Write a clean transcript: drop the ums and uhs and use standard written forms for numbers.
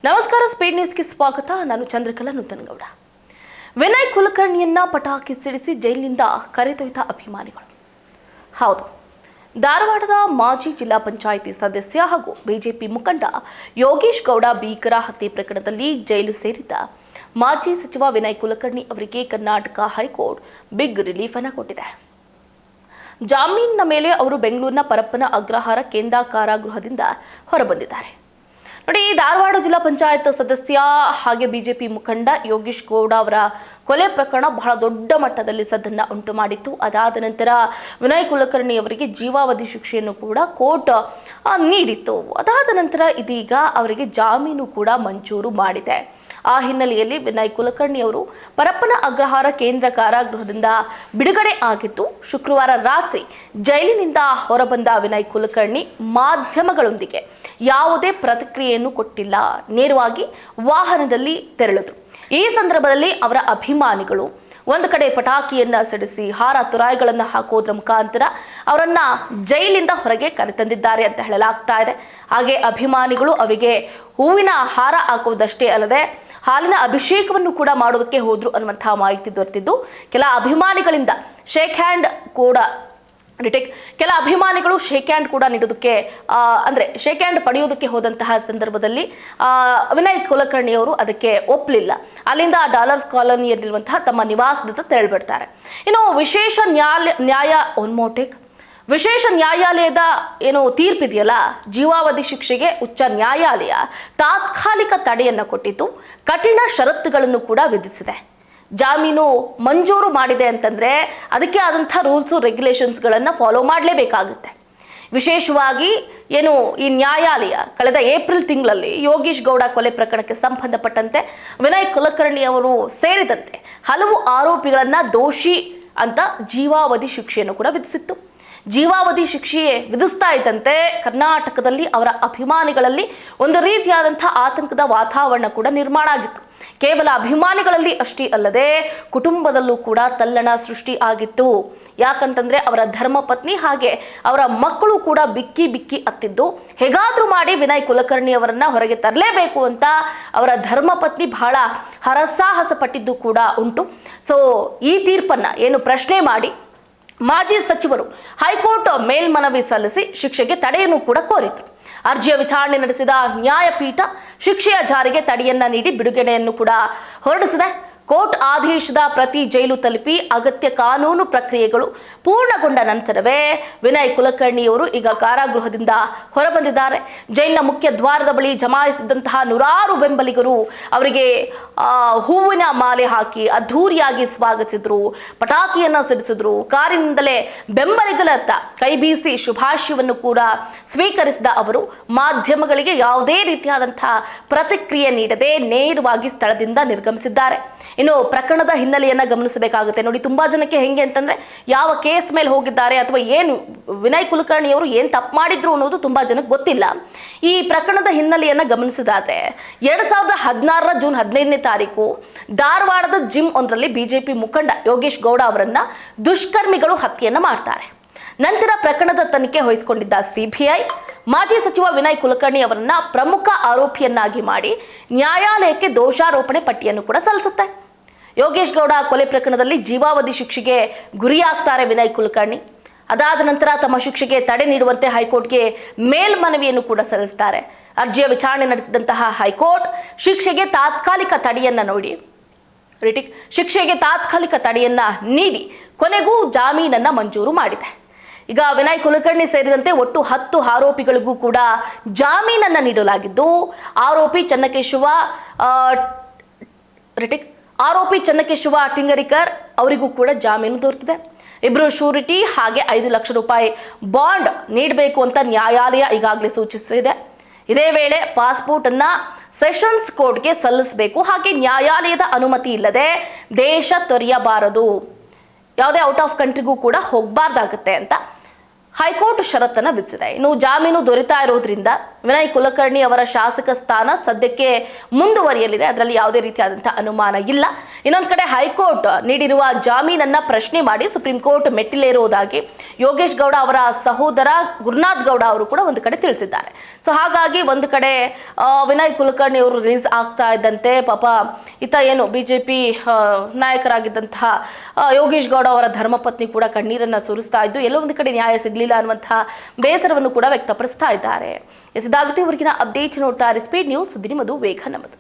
ನಮಸ್ಕಾರ ಸ್ಪೀಡ್ ನ್ಯೂಸ್ಗೆ ಸ್ವಾಗತ. ನಾನು ಚಂದ್ರಕಲಾ ನೂತನಗೌಡ. ವಿನಯ್ ಕುಲಕರ್ಣಿಯನ್ನ ಪಟಾಕಿ ಸಿಡಿಸಿ ಜೈಲಿನಿಂದ ಕರೆದೊಯ್ದ ಅಭಿಮಾನಿಗಳು. ಹೌದು, ಧಾರವಾಡದ ಮಾಜಿ ಜಿಲ್ಲಾ ಪಂಚಾಯಿತಿ ಸದಸ್ಯ ಹಾಗೂ ಬಿಜೆಪಿ ಮುಖಂಡ ಯೋಗೇಶ್ ಗೌಡ ಭೀಕರ ಹತ್ಯೆ ಪ್ರಕರಣದಲ್ಲಿ ಜೈಲು ಸೇರಿದ್ದ ಮಾಜಿ ಸಚಿವ ವಿನಯ್ ಕುಲಕರ್ಣಿ ಅವರಿಗೆ ಕರ್ನಾಟಕ ಹೈಕೋರ್ಟ್ ಬಿಗ್ ರಿಲೀಫ್ ಅನ್ನು ಕೊಟ್ಟಿದೆ. ಜಾಮೀನಿನ ಮೇಲೆ ಅವರು ಬೆಂಗಳೂರಿನ ಪರಪ್ಪನ ಅಗ್ರಹಾರ ಕೇಂದ್ರ ಕಾರಾಗೃಹದಿಂದ ಹೊರಬಂದಿದ್ದಾರೆ. ನೋಡಿ, ಧಾರವಾಡ ಜಿಲ್ಲಾ ಪಂಚಾಯತ್ ಸದಸ್ಯ ಹಾಗೆ ಬಿಜೆಪಿ ಮುಖಂಡ ಯೋಗೇಶ್ ಗೌಡ ಅವರ ಕೊಲೆ ಪ್ರಕರಣ ಬಹಳ ದೊಡ್ಡ ಮಟ್ಟದಲ್ಲಿ ಸದ್ದನ್ನ ಉಂಟು ಮಾಡಿತ್ತು. ಅದಾದ ನಂತರ ವಿನಯ್ ಕುಲಕರ್ಣಿ ಅವರಿಗೆ ಜೀವಾವಧಿ ಶಿಕ್ಷೆಯನ್ನು ಕೂಡ ಕೋರ್ಟ್ ನೀಡಿತ್ತು. ಅದಾದ ನಂತರ ಇದೀಗ ಅವರಿಗೆ ಜಾಮೀನು ಕೂಡ ಮಂಜೂರು ಮಾಡಿದೆ. ಆ ಹಿನ್ನೆಲೆಯಲ್ಲಿ ವಿನಯ್ ಕುಲಕರ್ಣಿ ಅವರು ಪರಪ್ಪನ ಅಗ್ರಹಾರ ಕೇಂದ್ರ ಕಾರಾಗೃಹದಿಂದ ಬಿಡುಗಡೆ ಆಗಿದ್ದು, ಶುಕ್ರವಾರ ರಾತ್ರಿ ಜೈಲಿನಿಂದ ಹೊರಬಂದ ವಿನಯ್ ಕುಲಕರ್ಣಿ ಮಾಧ್ಯಮಗಳೊಂದಿಗೆ ಯಾವುದೇ ಪ್ರತಿಕ್ರಿಯೆಯನ್ನು ಕೊಟ್ಟಿಲ್ಲ. ನೇರವಾಗಿ ವಾಹನದಲ್ಲಿ ತೆರಳಿದ್ರು. ಈ ಸಂದರ್ಭದಲ್ಲಿ ಅವರ ಅಭಿಮಾನಿಗಳು ಒಂದು ಕಡೆ ಪಟಾಕಿಯನ್ನ ಸಿಡಿಸಿ ಹಾರ ತುರಾಯಿಗಳನ್ನು ಹಾಕೋದ್ರ ಮುಖಾಂತರ ಅವರನ್ನ ಜೈಲಿಂದ ಹೊರಗೆ ಕರೆತಂದಿದ್ದಾರೆ ಅಂತ ಹೇಳಲಾಗ್ತಾ ಇದೆ. ಹಾಗೆ ಅಭಿಮಾನಿಗಳು ಅವರಿಗೆ ಹೂವಿನ ಹಾರ ಹಾಕೋದಷ್ಟೇ ಅಲ್ಲದೆ ಹಾಲಿನ ಅಭಿಷೇಕವನ್ನು ಕೂಡ ಮಾಡೋದಕ್ಕೆ ಹೋದ್ರು ಅನ್ನುವಂತಹ ಮಾಹಿತಿ ದೊರೆತಿದ್ದು, ಕೆಲ ಅಭಿಮಾನಿಗಳಿಂದ ಶೇಕ್ ಹ್ಯಾಂಡ್ ಕೂಡ ಕೆಲ ಅಭಿಮಾನಿಗಳು ಶೇಕ್ ಹ್ಯಾಂಡ್ ಕೂಡ ನೀಡೋದಕ್ಕೆ ಅಂದ್ರೆ ಶೇಕ್ ಹ್ಯಾಂಡ್ ಪಡೆಯೋದಕ್ಕೆ ಹೋದಂತಹ ಸಂದರ್ಭದಲ್ಲಿ ವಿನಯ್ ಕುಲಕರ್ಣಿ ಅವರು ಅದಕ್ಕೆ ಒಪ್ಪಲಿಲ್ಲ. ಅಲ್ಲಿಂದ ಡಾಲರ್ಸ್ ಕಾಲೋನಿಯಲ್ಲಿರುವಂತಹ ತಮ್ಮ ನಿವಾಸದಿಂದ ತೆರಳಿಬಿಡ್ತಾರೆ. ಇನ್ನು ವಿಶೇಷ ನ್ಯಾಯಾಲಯದ ಏನು ತೀರ್ಪಿದೆಯಲ್ಲ, ಜೀವಾವಧಿ ಶಿಕ್ಷೆಗೆ ಉಚ್ಚ ನ್ಯಾಯಾಲಯ ತಾತ್ಕಾಲಿಕ ತಡೆಯನ್ನು ಕೊಟ್ಟಿದ್ದು, ಕಠಿಣ ಷರತ್ತುಗಳನ್ನು ಕೂಡ ವಿಧಿಸಿದೆ. ಜಾಮೀನು ಮಂಜೂರು ಮಾಡಿದೆ ಅಂತಂದ್ರೆ ಅದಕ್ಕೆ ಆದಂಥ ರೂಲ್ಸು ರೆಗ್ಯುಲೇಷನ್ಸ್ಗಳನ್ನು ಫಾಲೋ ಮಾಡಲೇಬೇಕಾಗುತ್ತೆ. ವಿಶೇಷವಾಗಿ ಏನು ಈ ನ್ಯಾಯಾಲಯ ಕಳೆದ ಏಪ್ರಿಲ್ ತಿಂಗಳಲ್ಲಿ ಯೋಗೇಶ್ ಗೌಡ ಕೊಲೆ ಪ್ರಕರಣಕ್ಕೆ ಸಂಬಂಧಪಟ್ಟಂತೆ ವಿನಯ್ ಕುಲಕರ್ಣಿ ಅವರು ಸೇರಿದಂತೆ ಹಲವು ಆರೋಪಿಗಳನ್ನ ದೋಷಿ ಅಂತ ಜೀವಾವಧಿ ಶಿಕ್ಷೆಯನ್ನು ಕೂಡ ವಿಧಿಸಿತ್ತು. ಜೀವಾವಧಿ ಶಿಕ್ಷೆ ವಿಧಿಸ್ತಾ ಇದ್ದಂತೆ ಕರ್ನಾಟಕದಲ್ಲಿ ಅವರ ಅಭಿಮಾನಿಗಳಲ್ಲಿ ಒಂದು ರೀತಿಯಾದಂಥ ಆತಂಕದ ವಾತಾವರಣ ಕೂಡ ನಿರ್ಮಾಣ ಆಗಿತ್ತು. ಕೇವಲ ಅಭಿಮಾನಿಗಳಲ್ಲಿ ಅಷ್ಟೇ ಅಲ್ಲದೆ ಕುಟುಂಬದಲ್ಲೂ ಕೂಡ ತಲ್ಲಣ ಸೃಷ್ಟಿ ಆಗಿತ್ತು. ಯಾಕಂತಂದ್ರೆ ಅವರ ಧರ್ಮಪತ್ನಿ ಹಾಗೆ ಅವರ ಮಕ್ಕಳು ಕೂಡ ಬಿಕ್ಕಿ ಅತ್ತಿದ್ದು, ಹೇಗಾದ್ರೂ ಮಾಡಿ ವಿನಯ್ ಕುಲಕರ್ಣಿ ಅವರನ್ನ ಹೊರಗೆ ತರಲೇಬೇಕು ಅಂತ ಅವರ ಧರ್ಮಪತ್ನಿ ಬಹಳ ಹರಸಾಹಸ ಪಟ್ಟಿದ್ದು ಕೂಡ ಉಂಟು. ಸೊ ಈ ತೀರ್ಪನ್ನ ಏನು ಪ್ರಶ್ನೆ ಮಾಡಿ ಮಾಜಿ ಸಚಿವರು ಹೈಕೋರ್ಟ್ ಮೇಲ್ಮನವಿ ಸಲ್ಲಿಸಿ ಶಿಕ್ಷೆಗೆ ತಡೆಯನ್ನು ಕೂಡ ಕೋರಿದ್ರು. ಅರ್ಜಿಯ ವಿಚಾರಣೆ ನಡೆಸಿದ ನ್ಯಾಯಪೀಠ ಶಿಕ್ಷೆಯ ಜಾರಿಗೆ ತಡೆಯನ್ನ ನೀಡಿ ಬಿಡುಗಡೆಯನ್ನು ಕೂಡ ಹೊರಡಿಸಿದೆ. ಕೋರ್ಟ್ ಆದೇಶದ ಪ್ರತಿ ಜೈಲು ತಲುಪಿ ಅಗತ್ಯ ಕಾನೂನು ಪ್ರಕ್ರಿಯೆಗಳು ಪೂರ್ಣಗೊಂಡ ನಂತರವೇ ವಿನಯ್ ಕುಲಕರ್ಣಿಯವರು ಈಗ ಕಾರಾಗೃಹದಿಂದ ಹೊರಬಂದಿದ್ದಾರೆ. ಜೈಲಿನ ಮುಖ್ಯ ದ್ವಾರದ ಬಳಿ ಜಮಾಯಿಸಿದಂತಹ ನೂರಾರು ಬೆಂಬಲಿಗರು ಅವರಿಗೆ ಹೂವಿನ ಮಾಲೆ ಹಾಕಿ ಅದ್ಧೂರಿಯಾಗಿ ಸ್ವಾಗತಿಸಿದ್ರು, ಪಟಾಕಿಯನ್ನ ಸಿಡಿಸಿದ್ರು. ಕಾರಿನಿಂದಲೇ ಬೆಂಬಲಿಗರತ್ತ ಕೈ ಬೀಸಿ ಶುಭಾಶಯವನ್ನು ಕೂಡ ಸ್ವೀಕರಿಸಿದ ಅವರು ಮಾಧ್ಯಮಗಳಿಗೆ ಯಾವುದೇ ರೀತಿಯಾದಂತಹ ಪ್ರತಿಕ್ರಿಯೆ ನೀಡದೆ ನೇರವಾಗಿ ಸ್ಥಳದಿಂದ ನಿರ್ಗಮಿಸಿದ್ದಾರೆ. ಇನ್ನು ಪ್ರಕರಣದ ಹಿನ್ನೆಲೆಯನ್ನ ಗಮನಿಸಬೇಕಾಗುತ್ತೆ. ನೋಡಿ, ತುಂಬಾ ಜನಕ್ಕೆ ಹೆಂಗೆ ಅಂತಂದ್ರೆ ಯಾವ ಕೇಸ್ ಮೇಲೆ ಹೋಗಿದ್ದಾರೆ ಅಥವಾ ಏನು ವಿನಯ್ ಕುಲಕರ್ಣಿ ಅವರು ಏನ್ ತಪ್ಪು ಮಾಡಿದ್ರು ಅನ್ನೋದು ತುಂಬಾ ಜನಕ್ಕೆ ಗೊತ್ತಿಲ್ಲ. ಈ ಪ್ರಕರಣದ ಹಿನ್ನೆಲೆಯನ್ನ ಗಮನಿಸೋದಾದ್ರೆ 2016 ಜೂನ್ 15ನೇ ತಾರೀಕು ಧಾರವಾಡದ ಜಿಮ್ ಒಂದರಲ್ಲಿ ಬಿಜೆಪಿ ಮುಖಂಡ ಯೋಗೇಶ್ ಗೌಡ ಅವರನ್ನ ದುಷ್ಕರ್ಮಿಗಳು ಹತ್ಯೆಯನ್ನ ಮಾಡ್ತಾರೆ. ನಂತರ ಪ್ರಕರಣದ ತನಿಖೆ ವಹಿಸಿಕೊಂಡಿದ್ದ ಸಿಬಿಐ ಮಾಜಿ ಸಚಿವ ವಿನಯ್ ಕುಲಕರ್ಣಿ ಅವರನ್ನ ಪ್ರಮುಖ ಆರೋಪಿಯನ್ನಾಗಿ ಮಾಡಿ ನ್ಯಾಯಾಲಯಕ್ಕೆ ದೋಷಾರೋಪಣೆ ಪಟ್ಟಿಯನ್ನು ಕೂಡ ಸಲ್ಲಿಸುತ್ತೆ. ಯೋಗೇಶ್ ಗೌಡ ಕೊಲೆ ಪ್ರಕರಣದಲ್ಲಿ ಜೀವಾವಧಿ ಶಿಕ್ಷೆಗೆ ಗುರಿಯಾಗ್ತಾರೆ ವಿನಯ್ ಕುಲಕರ್ಣಿ. ಅದಾದ ನಂತರ ತಮ್ಮ ಶಿಕ್ಷೆಗೆ ತಡೆ ನೀಡುವಂತೆ ಹೈಕೋರ್ಟ್ಗೆ ಮೇಲ್ಮನವಿಯನ್ನು ಕೂಡ ಸಲ್ಲಿಸುತ್ತಾರೆ. ಅರ್ಜಿಯ ವಿಚಾರಣೆ ನಡೆಸಿದಂತಹ ಹೈಕೋರ್ಟ್ ಶಿಕ್ಷೆಗೆ ತಾತ್ಕಾಲಿಕ ತಡೆಯನ್ನ ನೀಡಿ ಕೊನೆಗೂ ಜಾಮೀನನ್ನ ಮಂಜೂರು ಮಾಡಿದೆ. ಈಗ ವಿನಯ್ ಕುಲಕರ್ಣಿ ಸೇರಿದಂತೆ ಒಟ್ಟು 10 ಆರೋಪಿಗಳಿಗೂ ಕೂಡ ಜಾಮೀನನ್ನ ನೀಡಲಾಗಿದ್ದು, ಆರೋಪಿ ಚನ್ನಕೇಶವ ಟಿಂಗರಿಕರ್ ಅವರಿಗೂ ಕೂಡ ಜಾಮೀನು ದೊರೆತಿದೆ. ಇಬ್ಬರು ಶೂರಿಟಿ ಹಾಗೆ 5 ಲಕ್ಷ ರೂಪಾಯಿ ಬಾಂಡ್ ನೀಡಬೇಕು ಅಂತ ನ್ಯಾಯಾಲಯ ಈಗಾಗಲೇ ಸೂಚಿಸಿದೆ. ಇದೇ ವೇಳೆ ಪಾಸ್ಪೋರ್ಟ್ ಅನ್ನ ಸೆಷನ್ಸ್ ಕೋರ್ಟ್ಗೆ ಸಲ್ಲಿಸಬೇಕು. ಹಾಗೆ ನ್ಯಾಯಾಲಯದ ಅನುಮತಿ ಇಲ್ಲದೆ ದೇಶ ತೊರೆಯಬಾರದು, ಯಾವುದೇ ಔಟ್ ಆಫ್ ಕಂಟ್ರಿಗೂ ಕೂಡ ಹೋಗಬಾರ್ದಾಗುತ್ತೆ ಅಂತ ಹೈಕೋರ್ಟ್ ಷರತ್ತನ್ನು ವಿಧಿಸಿದೆ. ಇನ್ನು ಜಾಮೀನು ದೊರೆತಾ ಇರೋದ್ರಿಂದ ವಿನಯ್ ಕುಲಕರ್ಣಿ ಅವರ ಶಾಸಕ ಸ್ಥಾನ ಸದ್ಯಕ್ಕೆ ಮುಂದುವರಿಯಲಿದೆ. ಅದರಲ್ಲಿ ಯಾವುದೇ ರೀತಿಯಾದಂತಹ ಅನುಮಾನ ಇಲ್ಲ. ಇನ್ನೊಂದು ಕಡೆ ಹೈಕೋರ್ಟ್ ನೀಡಿರುವ ಜಾಮೀನನ್ನ ಪ್ರಶ್ನೆ ಮಾಡಿ ಸುಪ್ರೀಂ ಕೋರ್ಟ್ ಮೆಟ್ಟಿಲೇರುವುದಾಗಿ ಯೋಗೇಶ್ ಗೌಡ ಅವರ ಸಹೋದರ ಗುರುನಾಥ್ ಗೌಡ ಅವರು ಕೂಡ ಒಂದು ಕಡೆ ತಿಳಿಸಿದ್ದಾರೆ. ಸೊ ಹಾಗಾಗಿ ಒಂದು ಕಡೆ ವಿನಯ್ ಕುಲಕರ್ಣಿ ಅವರು ರಿಲೀಸ್ ಆಗ್ತಾ ಇದ್ದಂತೆ ಪಾಪ ಏನು ಬಿಜೆಪಿ ನಾಯಕರಾಗಿದ್ದಂತಹ ಯೋಗೇಶ್ ಗೌಡ ಅವರ ಧರ್ಮಪತ್ನಿ ಕೂಡ ಕಣ್ಣೀರನ್ನ ಸುರಿಸ್ತಾ ಇದ್ದು ಎಲ್ಲೋ ಒಂದು ಕಡೆ ನ್ಯಾಯ ಸಿಗಲಿಲ್ಲ ಅನ್ನುವಂತಹ ಬೇಸರವನ್ನು ಕೂಡ ವ್ಯಕ್ತಪಡಿಸ್ತಾ ಇದ್ದಾರೆ. ಇದಾಗುತ್ತೆ ಇವರಿಗಿನ ಅಪ್ಡೇಟ್. ನೋಡ್ತಾ ಇರಿ ಸ್ಪೀಡ್ ನ್ಯೂಸ್, ಸುದ್ದಿ ನಿಮ್ಮದು, ವೇಗ ನಮ್ಮದು.